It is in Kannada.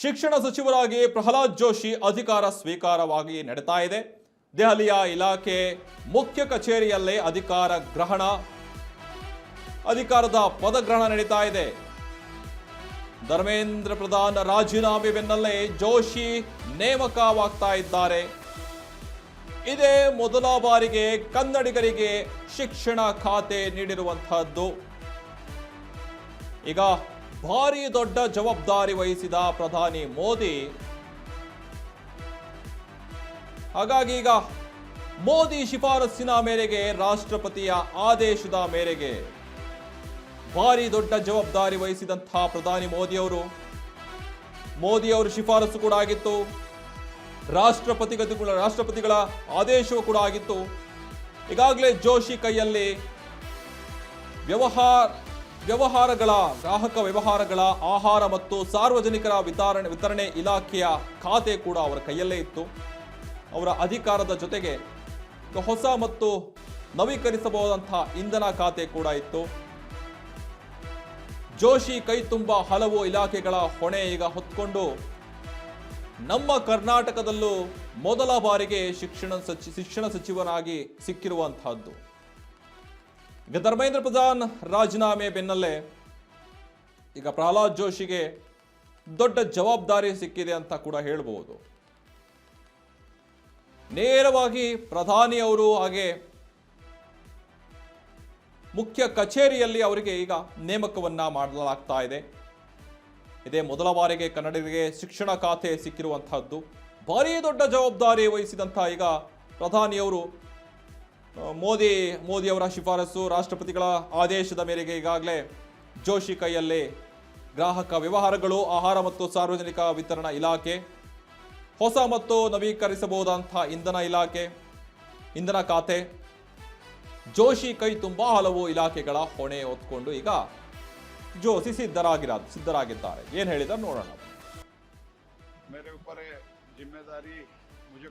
ಶಿಕ್ಷಣ ಸಚಿವರಾಗಿ ಪ್ರಹ್ಲಾದ್ ಜೋಶಿ ಅಧಿಕಾರ ಸ್ವೀಕಾರವಾಗಿ ನಡೀತಾ ಇದೆ. ದೆಹಲಿಯ ಇಲಾಖೆ ಮುಖ್ಯ ಕಚೇರಿಯಲ್ಲೇ ಅಧಿಕಾರದ ಪದಗ್ರಹಣ ನಡೀತಾ ಇದೆ. ಧರ್ಮೇಂದ್ರ ಪ್ರಧಾನ್ ರಾಜೀನಾಮೆ ಬೆನ್ನಲ್ಲೇ ಜೋಶಿ ನೇಮಕವಾಗ್ತಾ ಇದ್ದಾರೆ. ಇದೇ ಮೊದಲ ಬಾರಿಗೆ ಕನ್ನಡಿಗರಿಗೆ ಶಿಕ್ಷಣ ಖಾತೆ ನೀಡಿರುವಂತಹದ್ದು. ಈಗ ಭಾರಿ ದೊಡ್ಡ ಜವಾಬ್ದಾರಿ ವಹಿಸಿದ ಪ್ರಧಾನಿ ಮೋದಿ, ಹಾಗಾಗಿ ಈಗ ಮೋದಿ ಶಿಫಾರಸ್ಸಿನ ಮೇರೆಗೆ, ರಾಷ್ಟ್ರಪತಿಯ ಆದೇಶದ ಮೇರೆಗೆ ಭಾರಿ ದೊಡ್ಡ ಜವಾಬ್ದಾರಿ ವಹಿಸಿದಂತಹ ಪ್ರಧಾನಿ ಮೋದಿಯವರು ಶಿಫಾರಸು ಕೂಡ ಆಗಿತ್ತು. ರಾಷ್ಟ್ರಪತಿಗಳ ಆದೇಶವೂ ಕೂಡ ಆಗಿತ್ತು. ಈಗಾಗಲೇ ಜೋಶಿ ಕೈಯಲ್ಲಿ ಗ್ರಾಹಕ ವ್ಯವಹಾರಗಳ, ಆಹಾರ ಮತ್ತು ಸಾರ್ವಜನಿಕರ ವಿತರಣೆ ಇಲಾಖೆಯ ಖಾತೆ ಕೂಡ ಅವರ ಕೈಯಲ್ಲೇ ಇತ್ತು. ಅವರ ಅಧಿಕಾರದ ಜೊತೆಗೆ ಹೊಸ ಮತ್ತು ನವೀಕರಿಸಬಹುದಂತಹ ಇಂಧನ ಖಾತೆ ಕೂಡ ಇತ್ತು. ಜೋಶಿ ಕೈ ತುಂಬ ಹಲವು ಇಲಾಖೆಗಳ ಹೊಣೆ ಈಗ ಹೊತ್ಕೊಂಡು ನಮ್ಮ ಕರ್ನಾಟಕದಲ್ಲೂ ಮೊದಲ ಬಾರಿಗೆ ಶಿಕ್ಷಣ ಸಚಿವನಾಗಿ ಸಿಕ್ಕಿರುವಂತಹದ್ದು. ಈಗ ಧರ್ಮೇಂದ್ರ ಪ್ರಧಾನ್ ರಾಜೀನಾಮೆ ಬೆನ್ನಲ್ಲೇ ಈಗ ಪ್ರಹ್ಲಾದ್ ಜೋಶಿಗೆ ದೊಡ್ಡ ಜವಾಬ್ದಾರಿ ಸಿಕ್ಕಿದೆ ಅಂತ ಕೂಡ ಹೇಳಬಹುದು. ನೇರವಾಗಿ ಪ್ರಧಾನಿಯವರು ಹಾಗೆ ಮುಖ್ಯ ಕಚೇರಿಯಲ್ಲಿ ಅವರಿಗೆ ಈಗ ನೇಮಕವನ್ನ ಮಾಡಲಾಗ್ತಾ ಇದೆ. ಇದೇ ಮೊದಲ ಬಾರಿಗೆ ಕನ್ನಡಿಗರಿಗೆ ಶಿಕ್ಷಣ ಖಾತೆ ಸಿಕ್ಕಿರುವಂತಹದ್ದು. ಭಾರೀ ದೊಡ್ಡ ಜವಾಬ್ದಾರಿ ವಹಿಸಿದಂತಹ ಈಗ ಪ್ರಧಾನಿಯವರು ಮೋದಿಯವರ ಶಿಫಾರಸು, ರಾಷ್ಟ್ರಪತಿಗಳ ಆದೇಶದ ಮೇರೆಗೆ ಈಗಾಗಲೇ ಜೋಶಿ ಕೈಯಲ್ಲಿ ಗ್ರಾಹಕ ವ್ಯವಹಾರಗಳು, ಆಹಾರ ಮತ್ತು ಸಾರ್ವಜನಿಕ ವಿತರಣಾ ಇಲಾಖೆ, ಹೊಸ ಮತ್ತು ನವೀಕರಿಸಬಹುದಂತಹ ಇಂಧನ ಖಾತೆ, ಜೋಶಿ ಕೈ ತುಂಬಾ ಹಲವು ಇಲಾಖೆಗಳ ಹೊಣೆ ಹೊತ್ಕೊಂಡು ಈಗ ಜೋಶಿ ಸಿದ್ಧರಾಗಿದ್ದಾರೆ. ಏನ್ ಹೇಳಿದ್ದಾರೆ ನೋಡೋಣ. मेरे ऊपर जिम्मेदारी मुझे